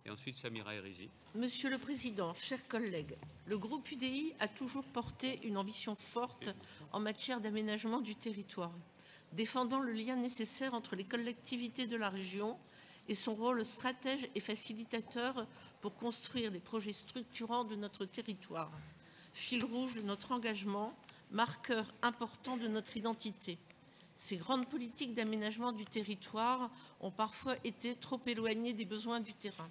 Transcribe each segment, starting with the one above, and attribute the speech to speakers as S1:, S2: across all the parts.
S1: Et ensuite, Samira Erizi.
S2: Monsieur le Président, chers collègues, le groupe UDI a toujours porté une ambition forte en matière d'aménagement du territoire, défendant le lien nécessaire entre les collectivités de la région et son rôle stratège et facilitateur pour construire les projets structurants de notre territoire, fil rouge de notre engagement, marqueur important de notre identité. Ces grandes politiques d'aménagement du territoire ont parfois été trop éloignées des besoins du terrain.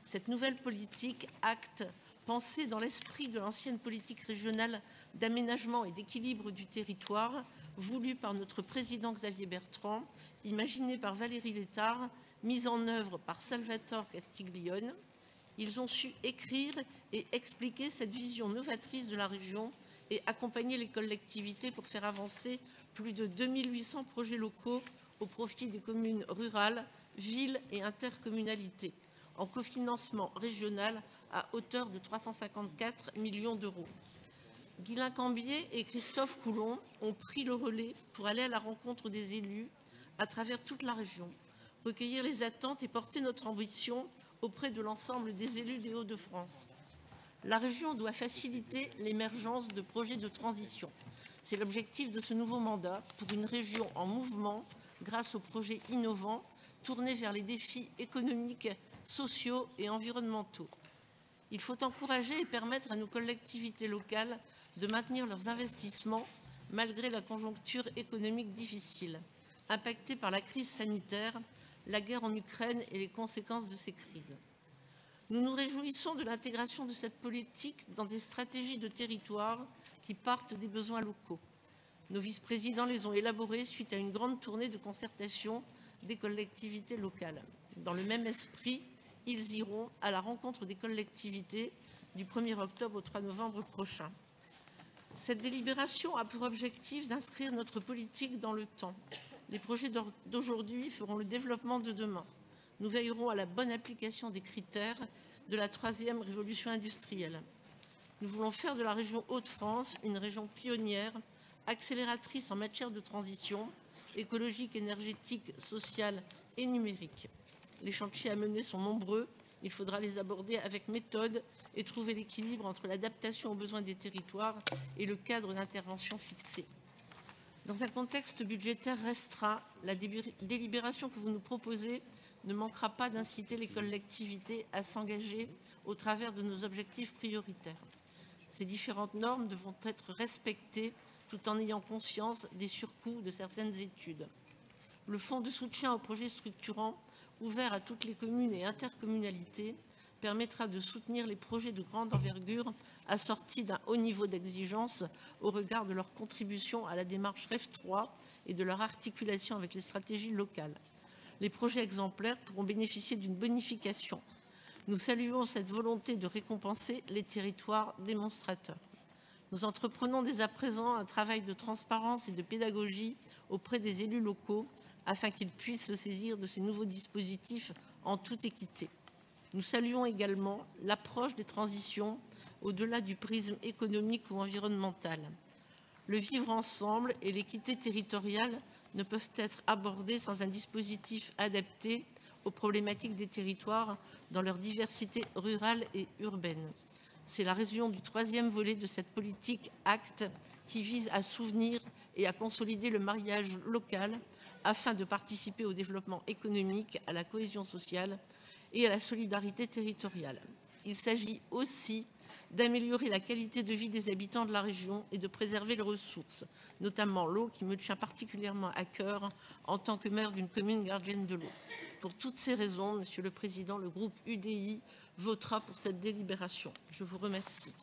S2: Cette nouvelle politique, acte, pensée dans l'esprit de l'ancienne politique régionale d'aménagement et d'équilibre du territoire, voulue par notre président Xavier Bertrand, imaginée par Valérie Létard, mise en œuvre par Salvatore Castiglione. Ils ont su écrire et expliquer cette vision novatrice de la région et accompagner les collectivités pour faire avancer plus de 2800 projets locaux au profit des communes rurales, villes et intercommunalités, en cofinancement régional à hauteur de 354 millions d'euros. Guylain Cambier et Christophe Coulon ont pris le relais pour aller à la rencontre des élus à travers toute la région, recueillir les attentes et porter notre ambition auprès de l'ensemble des élus des Hauts-de-France. La région doit faciliter l'émergence de projets de transition. C'est l'objectif de ce nouveau mandat pour une région en mouvement grâce aux projets innovants tournés vers les défis économiques, sociaux et environnementaux. Il faut encourager et permettre à nos collectivités locales de maintenir leurs investissements malgré la conjoncture économique difficile, impactée par la crise sanitaire, la guerre en Ukraine et les conséquences de ces crises. Nous nous réjouissons de l'intégration de cette politique dans des stratégies de territoire qui partent des besoins locaux. Nos vice-présidents les ont élaborées suite à une grande tournée de concertation des collectivités locales. Dans le même esprit, ils iront à la rencontre des collectivités du 1er octobre au 3 novembre prochain. Cette délibération a pour objectif d'inscrire notre politique dans le temps. Les projets d'aujourd'hui feront le développement de demain. Nous veillerons à la bonne application des critères de la 3e révolution industrielle. Nous voulons faire de la région Hauts-de-France une région pionnière, accélératrice en matière de transition écologique, énergétique, sociale et numérique. Les chantiers à mener sont nombreux, il faudra les aborder avec méthode et trouver l'équilibre entre l'adaptation aux besoins des territoires et le cadre d'intervention fixé. Dans un contexte budgétaire restreint, la délibération que vous nous proposez ne manquera pas d'inciter les collectivités à s'engager au travers de nos objectifs prioritaires. Ces différentes normes devront être respectées tout en ayant conscience des surcoûts de certaines études. Le fonds de soutien aux projets structurants, ouvert à toutes les communes et intercommunalités, permettra de soutenir les projets de grande envergure assortis d'un haut niveau d'exigence au regard de leur contribution à la démarche REF 3 et de leur articulation avec les stratégies locales. Les projets exemplaires pourront bénéficier d'une bonification. Nous saluons cette volonté de récompenser les territoires démonstrateurs. Nous entreprenons dès à présent un travail de transparence et de pédagogie auprès des élus locaux afin qu'ils puissent se saisir de ces nouveaux dispositifs en toute équité. Nous saluons également l'approche des transitions au-delà du prisme économique ou environnemental. Le vivre ensemble et l'équité territoriale ne peuvent être abordés sans un dispositif adapté aux problématiques des territoires dans leur diversité rurale et urbaine. C'est la raison du 3e volet de cette politique acte qui vise à soutenir et à consolider le maillage local afin de participer au développement économique, à la cohésion sociale et à la solidarité territoriale. Il s'agit aussi d'améliorer la qualité de vie des habitants de la région et de préserver les ressources, notamment l'eau qui me tient particulièrement à cœur en tant que maire d'une commune gardienne de l'eau. Pour toutes ces raisons, Monsieur le Président, le groupe UDI votera pour cette délibération. Je vous remercie.